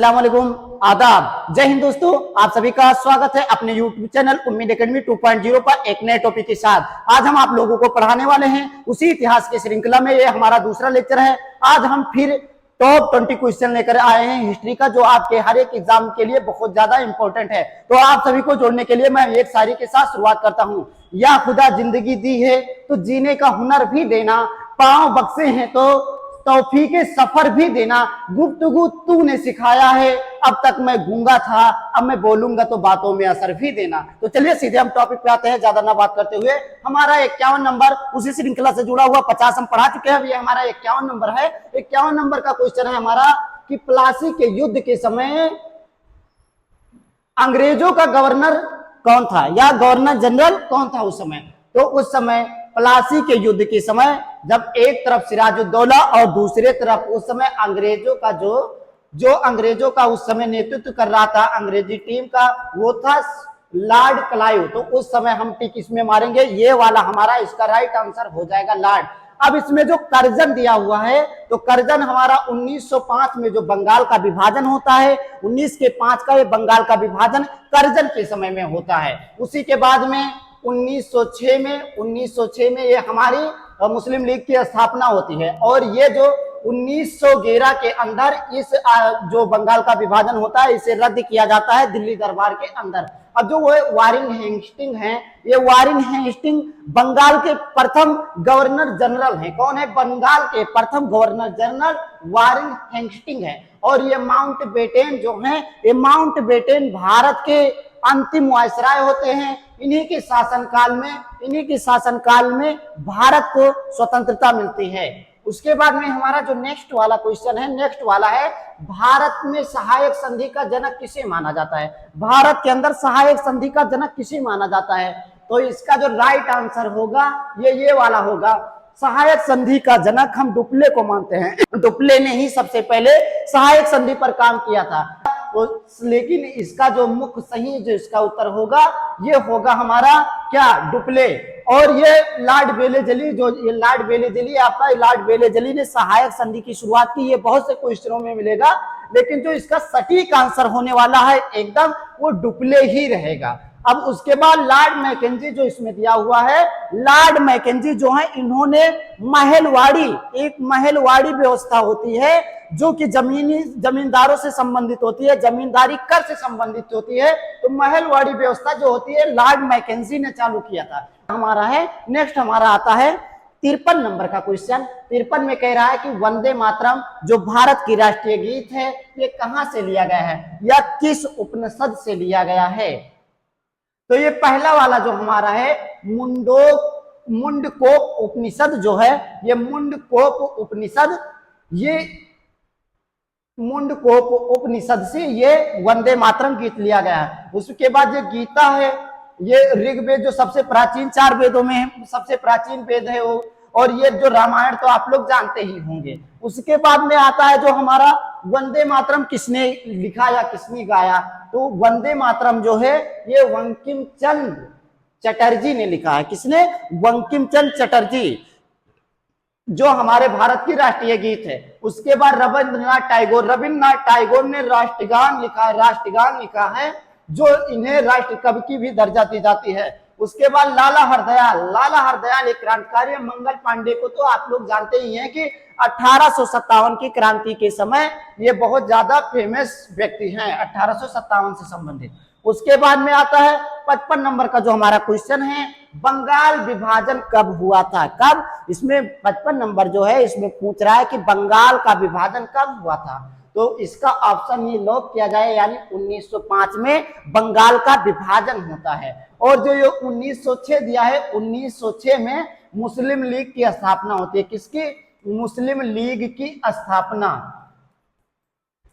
अस्सलाम वालेकुम, आदाब, जय हिंद दोस्तों। आप सभी का स्वागत है अपने YouTube चैनल उम्मीद एकेडमी 2.0 पर एक नए टॉपिक के साथ। आज हम आप लोगों को पढ़ाने वाले हैं उसी इतिहास की श्रृंखला में। ये हमारा दूसरा लेक्चर है। आज हम फिर टॉप 20 क्वेश्चन लेकर आए हैं हिस्ट्री का, जो आपके हर एक एग्जाम के लिए बहुत ज्यादा इंपॉर्टेंट है। तो आप सभी को जोड़ने के लिए मैं एक शायरी के साथ शुरुआत करता हूँ। या खुदा जिंदगी दी है तो जीने का हुनर भी देना, पांव बख्शे हैं तो तौफीके सफर भी देना, गुफ्तगू तूने सिखाया है, अब तक मैं गूंगा था अब मैं बोलूंगा तो बातों में असर भी देना। तो चलिए सीधे हम टॉपिक पे आते हैं, ज्यादा ना बात करते हुए। हमारा 51 नंबर उसी श्रृंखला से जुड़ा हुआ 50 हम पढ़ा चुके हैं। ये हमारा 51 नंबर है। 51 नंबर का क्वेश्चन है हमारा कि प्लासी के युद्ध के समय अंग्रेजों का गवर्नर कौन था या गवर्नर जनरल कौन था उस समय। तो उस समय प्लासी के युद्ध के समय जब एक तरफ सिराजुद्दौला और दूसरे तरफ उस समय अंग्रेजों का जो अंग्रेजों का उस समय नेतृत्व कर रहा था अंग्रेजी टीम का, वो था लॉर्ड क्लाइव। तो उस समय हम टिक इसमें मारेंगे, ये वाला हमारा इसका राइट आंसर हो जाएगा लॉर्ड। अब इसमें जो कर्जन दिया हुआ है, तो कर्जन हमारा 1905 में जो बंगाल का विभाजन होता है, 19 के 5 का ये बंगाल का विभाजन कर्जन के समय में होता है। उसी के बाद में 1906 में ये हमारी मुस्लिम लीग की स्थापना होती है। और ये जो 1911 के अंदर इस जो बंगाल का विभाजन होता है इसे रद्द किया जाता है दिल्ली दरबार के अंदर। अब जो वो वारेन हेस्टिंग है, ये वारेन हेस्टिंग बंगाल के प्रथम गवर्नर जनरल हैं। कौन है? बंगाल के प्रथम गवर्नर जनरल वारेन हेस्टिंग है। और ये माउंट बेटेन जो है, ये माउंट बेटेन भारत के अंतिम वायसराय होते हैं। इन्हीं के शासनकाल में भारत को स्वतंत्रता मिलती है। उसके बाद में हमारा जो नेक्स्ट वाला क्वेश्चन है, नेक्स्ट वाला है भारत में सहायक संधि का जनक किसे माना जाता है। भारत के अंदर सहायक संधि का जनक किसे माना जाता है। तो इसका जो राइट आंसर होगा ये वाला होगा। सहायक संधि का जनक हम डुप्ले को मानते हैं। डुप्ले ने ही सबसे पहले सहायक संधि पर काम किया था। तो लेकिन इसका जो मुख्य सही जो इसका उत्तर होगा ये होगा हमारा क्या, डुप्ले। और ये लॉर्ड बेलेजली, जो ये लॉर्ड बेलेजली आपका, लॉर्ड बेलेजली ने सहायक संधि की शुरुआत की। ये बहुत से क्वेश्चनों में मिलेगा, लेकिन जो इसका सटीक आंसर होने वाला है एकदम वो डुप्ले ही रहेगा। अब उसके बाद लॉर्ड मैकेंजी जो इसमें दिया हुआ है, लॉर्ड मैकेंजी जो है इन्होंने महलवाड़ी, एक महलवाड़ी व्यवस्था होती है जो कि जमींदारों से संबंधित होती है, जमींदारी कर से संबंधित होती है। तो महलवाड़ी व्यवस्था जो होती है लॉर्ड मैकेंजी ने चालू किया था। हमारा है नेक्स्ट, हमारा आता है 53 नंबर का क्वेश्चन। 53 में कह रहा है कि वंदे मातरम जो भारत की राष्ट्रीय गीत है ये कहां से लिया गया है या किस उपनिषद से लिया गया है। तो ये पहला वाला जो हमारा है मुंडकोप उपनिषद जो है, ये मुंडकोप उपनिषद, ये मुंडकोप उपनिषद से ये वंदे मातरम गीत लिया गया है। उसके बाद ये गीता है, ये ऋग्वेद जो सबसे प्राचीन 4 वेदों में सबसे प्राचीन वेद है वो। और ये जो रामायण तो आप लोग जानते ही होंगे। उसके बाद में आता है जो हमारा वंदे मातरम किसने लिखा या किसने गाया। तो वंदे मातरम जो है ये बंकिम चंद्र चटर्जी ने लिखा है। किसने? बंकिम चंद्र चटर्जी, जो हमारे भारत की राष्ट्रीय गीत है। उसके बाद रविंद्रनाथ टैगोर ने राष्ट्रगान लिखा है, राष्ट्रगान लिखा है, जो इन्हें राष्ट्र कवि की भी दर्जा दी जाती है। उसके बाद लाला हरदयाल एक क्रांतिकारी। मंगल पांडे को तो आप लोग जानते ही हैं कि 1857 की क्रांति के समय ये बहुत ज्यादा फेमस व्यक्ति हैं, 1857 से संबंधित। उसके बाद में आता है 55 नंबर का जो हमारा क्वेश्चन है, बंगाल विभाजन कब हुआ था। कब? इसमें 55 नंबर जो है इसमें पूछ रहा है कि बंगाल का विभाजन कब हुआ था। तो इसका ऑप्शन ये लॉक किया जाए, यानी 1905 में बंगाल का विभाजन होता है। और जो ये 1906 दिया है, 1906 में मुस्लिम लीग की स्थापना होती है। किसकी? मुस्लिम लीग की स्थापना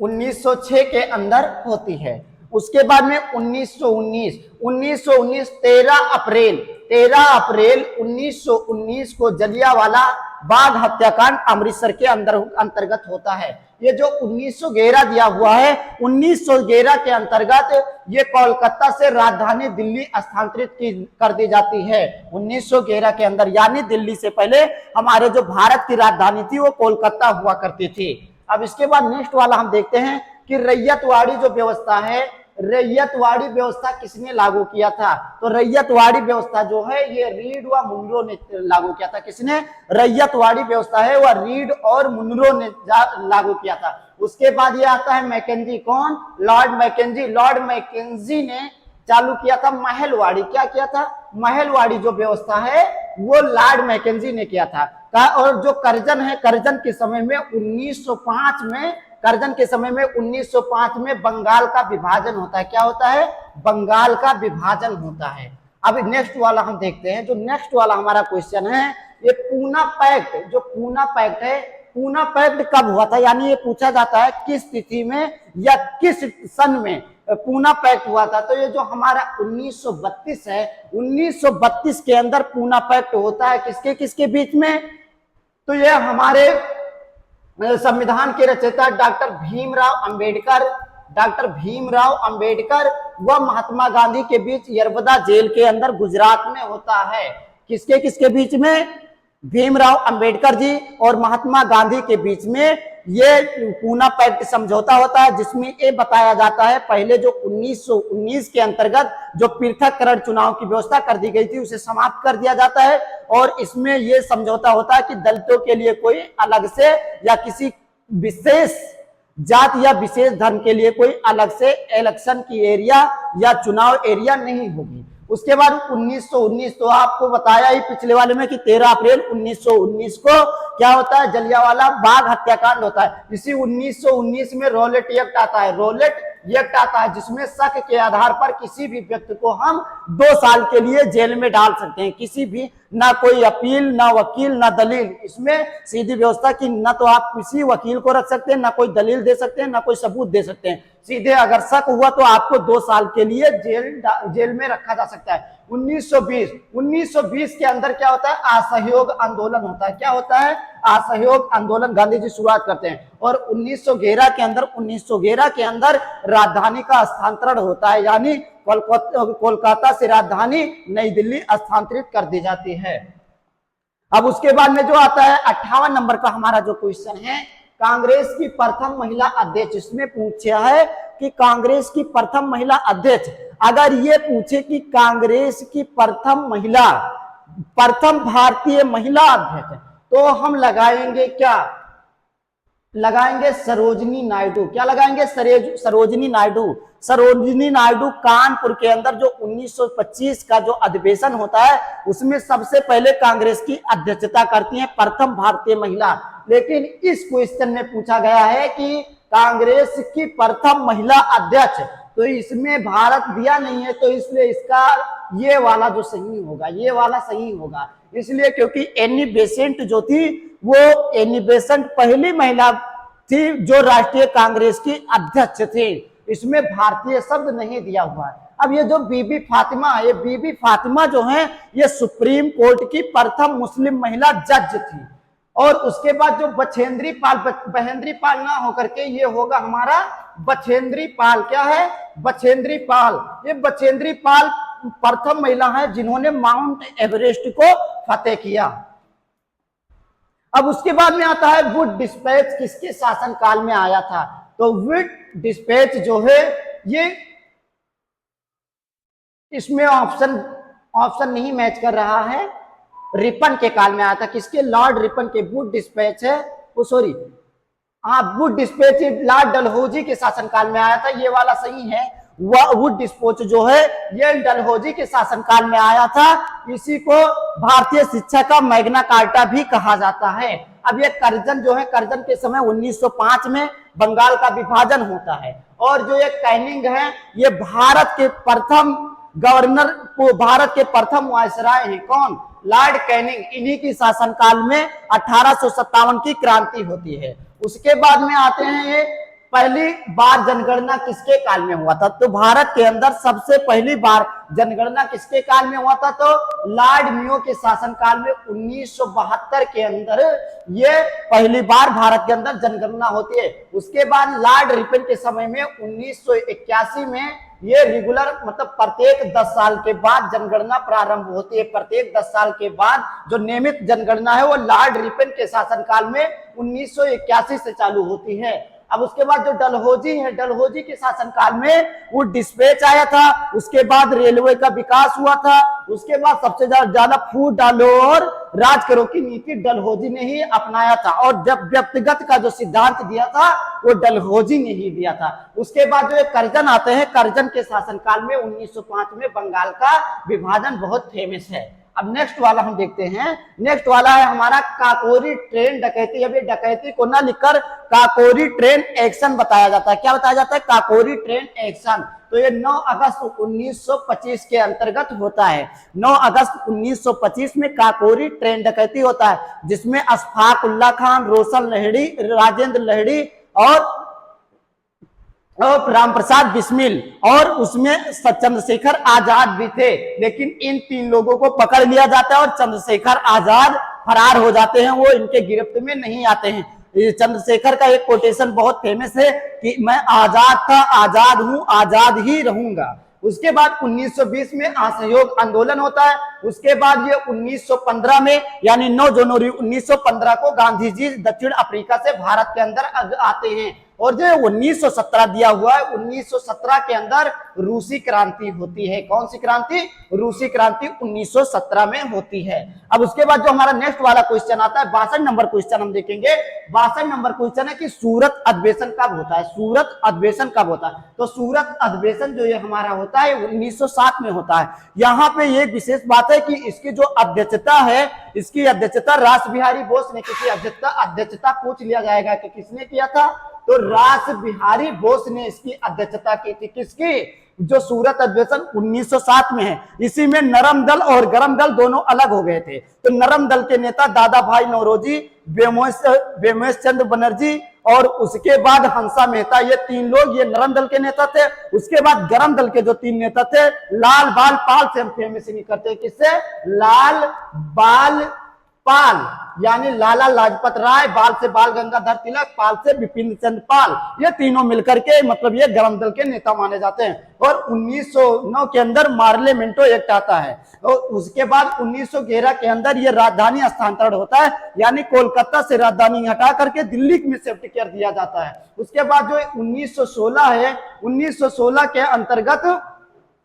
1906 के अंदर होती है। उसके बाद में 1919 13 अप्रैल 1919 को जलियांवाला बाग हत्याकांड अमृतसर के अंतर्गत होता है। ये जो 1911 दिया हुआ है, 1911 के अंतर्गत ये कोलकाता से राजधानी दिल्ली स्थानांतरित कर दी जाती है 1911 के अंदर। यानी दिल्ली से पहले हमारे जो भारत की राजधानी थी वो कोलकाता हुआ करती थी। अब इसके बाद नेक्स्ट वाला हम देखते हैं कि रैयतवाड़ी जो व्यवस्था है, रैयतवाड़ी व्यवस्था किसने लागू किया था? तो रैयतवाड़ी व्यवस्था जो है ये रीड व मुनरो ने लागू किया था। किसने? रैयतवाड़ी व्यवस्था है वह रीड और मुनरो ने लागू किया था। उसके बाद ये आता है मैकेंजी। कौन? Lord McKenzie. लॉर्ड मैकेंजी ने चालू किया था महलवाड़ी। क्या किया था? महलवाड़ी जो व्यवस्था है वो लॉर्ड मैकेंजी ने किया था। और जो कर्जन है, कर्जन के समय में 1905 में, कर्जन के समय में 1905 में बंगाल का विभाजन होता है। क्या होता है? बंगाल का विभाजन होता है। अब नेक्स्ट वाला हम देखते हैं। जो नेक्स्ट वाला हमारा क्वेश्चन है, ये पूना पैक्ट। जो पूना पैक्ट है, पूना पैक्ट कब हुआ था? यानी ये पूछा जाता है किस तिथि में या किस सन में पूना पैक्ट हुआ था। तो ये जो हमारा 1932 है, 1932 के अंदर पूना पैक्ट होता है। किसके किसके बीच में? तो ये हमारे संविधान के रचयिता डॉक्टर भीमराव अंबेडकर, डॉक्टर भीमराव अंबेडकर व महात्मा गांधी के बीच यरवदा जेल के अंदर गुजरात में होता है। किसके किसके बीच में? भीमराव अंबेडकर जी और महात्मा गांधी के बीच में ये पूना पैक्ट समझौता होता है, जिसमें ये बताया जाता है पहले जो 1919 के अंतर्गत जो पृथककरण चुनाव की व्यवस्था कर दी गई थी उसे समाप्त कर दिया जाता है। और इसमें यह समझौता होता है कि दलितों के लिए कोई अलग से या किसी विशेष जात या विशेष धर्म के लिए कोई अलग से इलेक्शन की एरिया या चुनाव एरिया नहीं होगी। उसके बाद 1919, तो आपको बताया ही पिछले वाले में कि 13 अप्रैल 1919 को क्या होता है? जलियांवाला बाग हत्याकांड होता है। इसी 1919 में रॉलेट एक्ट आता है। रॉलेट एक्ट आता है जिसमें शक के आधार पर किसी भी व्यक्ति को हम 2 साल के लिए जेल में डाल सकते हैं। किसी भी, ना कोई अपील, ना वकील, ना दलील। इसमें सीधी व्यवस्था की ना तो आप किसी वकील को रख सकते हैं, ना कोई दलील दे सकते हैं, ना कोई सबूत दे सकते हैं। सीधे अगर शक हुआ तो आपको 2 साल के लिए जेल में रखा जा सकता है। 1920 के अंदर क्या होता है? असहयोग आंदोलन होता है। क्या होता है? असहयोग आंदोलन। गांधी जी शुरुआत करते हैं। और 1911 के अंदर राजधानी का स्थानांतरण होता है, यानी कोलकाता से राजधानी नई दिल्ली स्थानांतरित कर दी जाती है। अब उसके बाद में जो आता है 58 नंबर का हमारा जो क्वेश्चन है, कांग्रेस की प्रथम महिला अध्यक्ष। इसमें पूछा है कि कांग्रेस की प्रथम महिला अध्यक्ष, अगर ये पूछे कि कांग्रेस की प्रथम भारतीय महिला अध्यक्ष, तो हम लगाएंगे क्या? लगाएंगे सरोजिनी नायडू। क्या लगाएंगे? सरोजिनी नायडू। सरोजिनी नायडू कानपुर के अंदर जो 1925 का जो अधिवेशन होता है उसमें सबसे पहले कांग्रेस की अध्यक्षता करती हैं, प्रथम भारतीय महिला। लेकिन इस क्वेश्चन में पूछा गया है कि कांग्रेस की प्रथम महिला अध्यक्ष, तो इसमें भारत दिया नहीं है, तो इसलिए इसका ये वाला जो सही होगा, ये वाला सही होगा। इसलिए क्योंकि एनी बेसेंट जो थी, वो एनी बेसेंट पहली महिला थी जो राष्ट्रीय कांग्रेस की अध्यक्ष थी। इसमें भारतीय शब्द नहीं दिया हुआ है। अब ये जो बीबी फातिमा है, ये बीबी फातिमा जो है ये सुप्रीम कोर्ट की प्रथम मुस्लिम महिला जज थी। और उसके बाद जो बछेंद्री पाल, बहेंद्री पाल ना होकर के ये होगा हमारा बछेंद्री पाल। क्या है? बछेंद्री पाल। ये बछेंद्री पाल प्रथम महिला है जिन्होंने माउंट एवरेस्ट को फतेह किया। अब उसके बाद में आता है वुड डिस्पैच। किसके शासनकाल में आया था? तो वुड डिस्पैच जो है ये, इसमें ऑप्शन नहीं मैच कर रहा है। रिपन के काल में आया था। किसके? लॉर्ड रिपन के। वुड डिस्पैच है वो, sorry Wood dispatch Lord Dalhousie के शासनकाल में आया था। ये वाला सही है। वुड डिस्पैच जो है ये डलहौजी के शासनकाल में आया था। इसी को भारतीय शिक्षा का मैग्ना कार्टा भी कहा जाता है। अब ये कर्जन जो है, कर्जन के समय 1905 में बंगाल का विभाजन होता है। और जो ये कैनिंग है ये भारत के प्रथम गवर्नर, भारत के प्रथम वायसराय हैं। कौन? Lord Canning. इन्हीं की शासनकाल में 1857 की क्रांति होती है। उसके बाद में आते हैं ये पहली बार जनगणना किसके काल में हुआ था? तो भारत के अंदर सबसे पहली बार जनगणना किसके काल में हुआ था? तो लॉर्ड मेयो के शासनकाल में 1972 के अंदर ये पहली बार भारत के अंदर जनगणना होती है। उसके बाद लॉर्ड रिपन के समय में 1981 में ये रेगुलर, मतलब प्रत्येक 10 साल के बाद जनगणना प्रारंभ होती है। प्रत्येक 10 साल के बाद जो नियमित जनगणना है वो लॉर्ड रिपन के शासनकाल में 1981 से चालू होती है। अब उसके बाद जो डलहौजी है, डलहौजी के शासनकाल में वो डिस्पैच आया था, उसके बाद रेलवे का विकास हुआ था, उसके बाद सबसे ज्यादा फूट डालो और राज करो की नीति डलहौजी ने ही अपनाया था, और जब व्यक्तिगत का जो सिद्धांत दिया था वो डलहौजी ने ही दिया था। उसके बाद जो करजन आते हैं, करजन के शासनकाल में 1905 में बंगाल का विभाजन बहुत फेमस है। अब नेक्स्ट वाला हम देखते हैं, नेक्स्ट वाला है हमारा काकोरी ट्रेन डकैती। अभी डकैती को ना लिखकर काकोरी ट्रेन एक्शन बताया जाता है। क्या बताया जाता है? Kakori train action. तो ये 9 अगस्त 1925 के अंतर्गत होता है। 9 अगस्त 1925 में काकोरी ट्रेन डकैती होता है, जिसमें अशफाक उल्लाह खान, रोशन लहड़ी, राजेंद्र लहड़ी और राम प्रसाद बिस्मिल और उसमें चंद्रशेखर आजाद भी थे। लेकिन इन 3 लोगों को पकड़ लिया जाता है और चंद्रशेखर आजाद फरार हो जाते हैं, वो इनके गिरफ्त में नहीं आते हैं। चंद्रशेखर का एक कोटेशन बहुत फेमस है कि मैं आजाद था, आजाद हूं, आजाद ही रहूंगा। उसके बाद 1920 में असहयोग आंदोलन होता है। उसके बाद ये 1915 में यानी 9 जनवरी 1915 को गांधी जी दक्षिण अफ्रीका से भारत के अंदर आते हैं, और जो 1917 दिया हुआ है, 1917 के अंदर रूसी क्रांति होती है। कौन सी क्रांति? रूसी क्रांति 1917 में होती है। अब उसके बाद जो हमारा नेक्स्ट वाला क्वेश्चन आता है, 62 नंबर क्वेश्चन हम देखेंगे। 62 नंबर क्वेश्चन है कि सूरत अधिवेशन कब होता है? सूरत अधिवेशन कब होता है? तो सूरत अधिवेशन जो ये हमारा होता है 1907 में होता है। यहाँ पे ये विशेष बात है कि इसकी जो अध्यक्षता है, इसकी अध्यक्षता रास बिहारी बोस ने की थी। अध्यक्षता पूछ लिया जाएगा कि किसने किया था, तो रास बिहारी बोस ने इसकी अध्यक्षता की थी। किसकी? जो सूरत अधिवेशन 1907 में है। इसी में नरम दल और गरम दल दोनों अलग हो गए थे। तो नरम दल के नेता दादा भाई नौरोजी, बेमोश चंद्र बनर्जी और उसके बाद हंसा मेहता, ये 3 लोग ये नरम दल के नेता थे। उसके बाद गरम दल के जो 3 नेता थे, लाल बाल पाल से हम फेमस नहीं करते। किससे? लाल बाल पाल, यानी लाला लाजपत राय, बाल से बाल गंगाधर तिलक, पाल से बिपिन चंद्र पाल, ये तीनों मिलकर के मतलब ये गरम दल के नेता माने जाते हैं। और 1909 के अंदर मार्लेमेंटो एक्ट आता है, और उसके बाद 1911 के अंदर ये राजधानी हस्तांतरण होता है, यानी कोलकाता से राजधानी हटा करके दिल्ली में शिफ्ट कर दिया जाता है। उसके बाद जो 1916 है, 1916 के अंतर्गत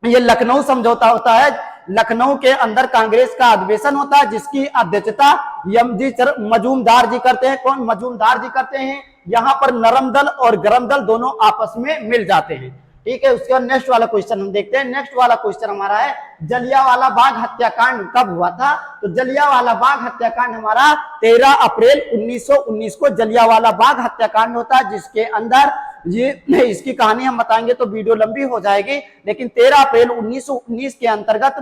ये लखनऊ समझौता होता है। लखनऊ के अंदर कांग्रेस का अधिवेशन होता है, जिसकी अध्यक्षता एम.जी. मजूमदार जी करते हैं। कौन? मजूमदार जी करते हैं। यहाँ पर नरम दल और गरम दल दोनों आपस में मिल जाते हैं। ठीक है, उसके बाद नेक्स्ट वाला क्वेश्चन हम देखते हैं। नेक्स्ट वाला क्वेश्चन हमारा है, जलियांवाला बाग हत्याकांड कब हुआ था? तो जलियांवाला बाग हत्याकांड हमारा 13 अप्रैल 1919 को जलियांवाला बाग हत्याकांड होता है, जिसके अंदर ये इसकी कहानी हम बताएंगे तो वीडियो लंबी हो जाएगी। लेकिन 13 अप्रैल 1919 के अंतर्गत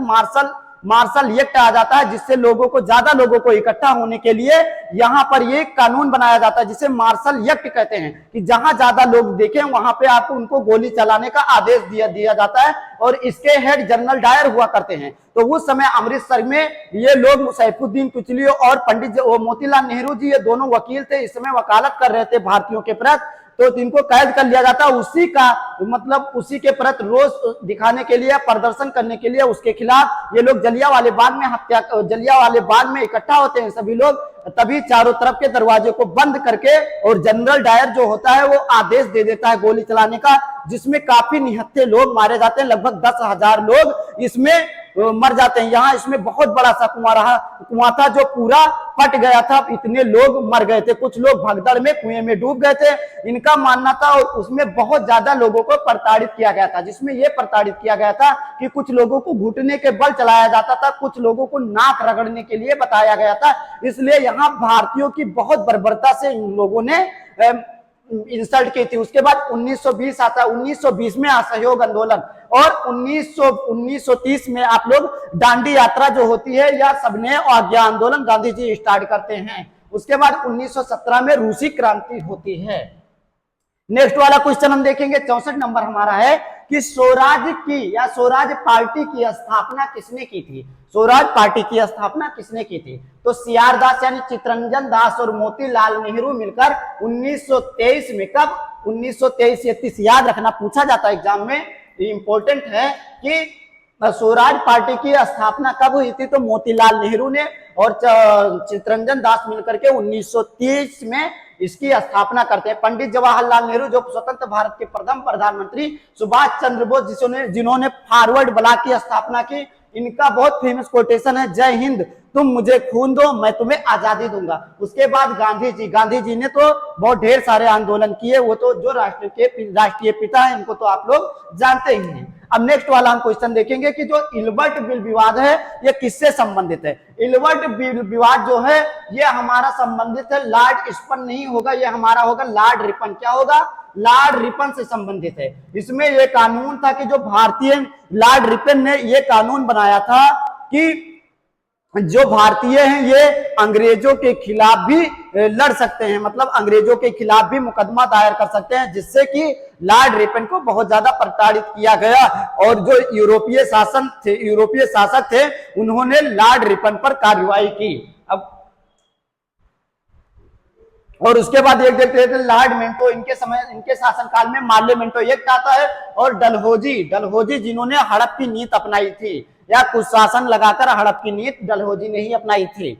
मार्शल एक्ट आ जाता है, जिससे लोगों को ज्यादा लोगों को इकट्ठा होने के लिए यहाँ पर ये कानून बनाया जाता है, जिसे मार्शल एक्ट कहते हैं, कि जहां ज्यादा लोग देखें वहां पे आपको उनको गोली चलाने का आदेश दिया जाता है। और इसके हेड जनरल डायर हुआ करते हैं। तो उस समय अमृतसर में ये लोग सैफुद्दीन कुचली और पंडित मोतीलाल नेहरू जी, ये दोनों वकील थे, इस समय वकालत कर रहे थे भारतीयों के प्रति। तो इनको कैद कर लिया जाता, उसी का मतलब उसी के प्रति रोष दिखाने के लिए, प्रदर्शन करने के लिए उसके खिलाफ ये लोग जलियांवाले बाग में इकट्ठा होते हैं सभी लोग। तभी चारों तरफ के दरवाजे को बंद करके और जनरल डायर जो होता है वो आदेश दे देता है गोली चलाने का, जिसमें काफी निहत्थे लोग मारे जाते हैं। लगभग 10,000 लोग इसमें मर जाते हैं। यहाँ इसमें बहुत बड़ा सा कुआं था जो पूरा फट गया था, इतने लोग मर गए थे। कुछ लोग भगदड़ में कुएं में डूब गए थे, इनका मानना था। और उसमें बहुत ज्यादा लोगों को प्रताड़ित किया गया था, जिसमें यह प्रताड़ित किया गया था कि कुछ लोगों को घुटने के बल चलाया जाता था, कुछ लोगों को नाक रगड़ने के लिए बताया गया था। इसलिए यहाँ भारतीयों की बहुत बर्बरता से इन लोगों ने इंसल्ट की थी। उसके बाद 1920 आता है। 1920 में असहयोग आंदोलन, और 1930 में आप लोग दांडी यात्रा जो होती है या सबने आज्ञा आंदोलन गांधी जी स्टार्ट करते हैं। उसके बाद 1917 में रूसी क्रांति होती है। नेक्स्ट वाला क्वेश्चन हम देखेंगे, 64 नंबर हमारा है कि स्वराज की या स्वराज पार्टी की स्थापना किसने की थी? स्वराज पार्टी की स्थापना किसने की थी? तो सीआर दास यानी चित्तरंजन दास और मोतीलाल नेहरू मिलकर 1923 में, कब? 1923। याद रखना, पूछा जाता है एग्जाम में, इंपॉर्टेंट है कि स्वराज पार्टी की स्थापना कब हुई थी? तो मोतीलाल नेहरू ने और चित्तरंजन दास मिलकर के 1930 में इसकी स्थापना करते हैं। पंडित जवाहरलाल नेहरू जो स्वतंत्र भारत के प्रथम प्रधानमंत्री, सुभाष चंद्र बोस जिन्होंने फॉरवर्ड ब्लॉक की स्थापना की, इनका बहुत फेमस कोटेशन है, जय हिंद, तुम मुझे खून दो मैं तुम्हें आजादी दूंगा। उसके बाद गांधी जी ने तो बहुत ढेर सारे आंदोलन किए, वो तो जो राष्ट्रीय पिता है इनको तो आप लोग जानते ही हैं। अब नेक्स्ट वाला हम क्वेश्चन देखेंगे कि जो इल्बर्ट बिल विवाद है ये किससे संबंधित है? इल्बर्ट बिल विवाद जो है ये हमारा संबंधित है लॉर्ड रिपन नहीं होगा, ये हमारा होगा लॉर्ड रिपन। क्या होगा? लॉर्ड रिपन से संबंधित है। इसमें यह कानून था कि जो भारतीय लॉर्ड रिपन ने यह कानून बनाया था कि जो भारतीय हैं ये अंग्रेजों के खिलाफ भी लड़ सकते हैं, मतलब अंग्रेजों के खिलाफ भी मुकदमा दायर कर सकते हैं, जिससे कि लॉर्ड रिपन को बहुत ज्यादा प्रताड़ित किया गया। और जो यूरोपीय शासक थे उन्होंने लॉर्ड रिपन पर कार्रवाई की। अब और उसके बाद एक देखते हैं लॉर्ड मिंटो, इनके शासनकाल में माल्य मिंटो एक्ट आता है, और डलहौजी जिन्होंने हड़प की नीति अपनाई थी, या कुशासन लगाकर हड़प की नीति डलहौजी ने ही अपनाई थी।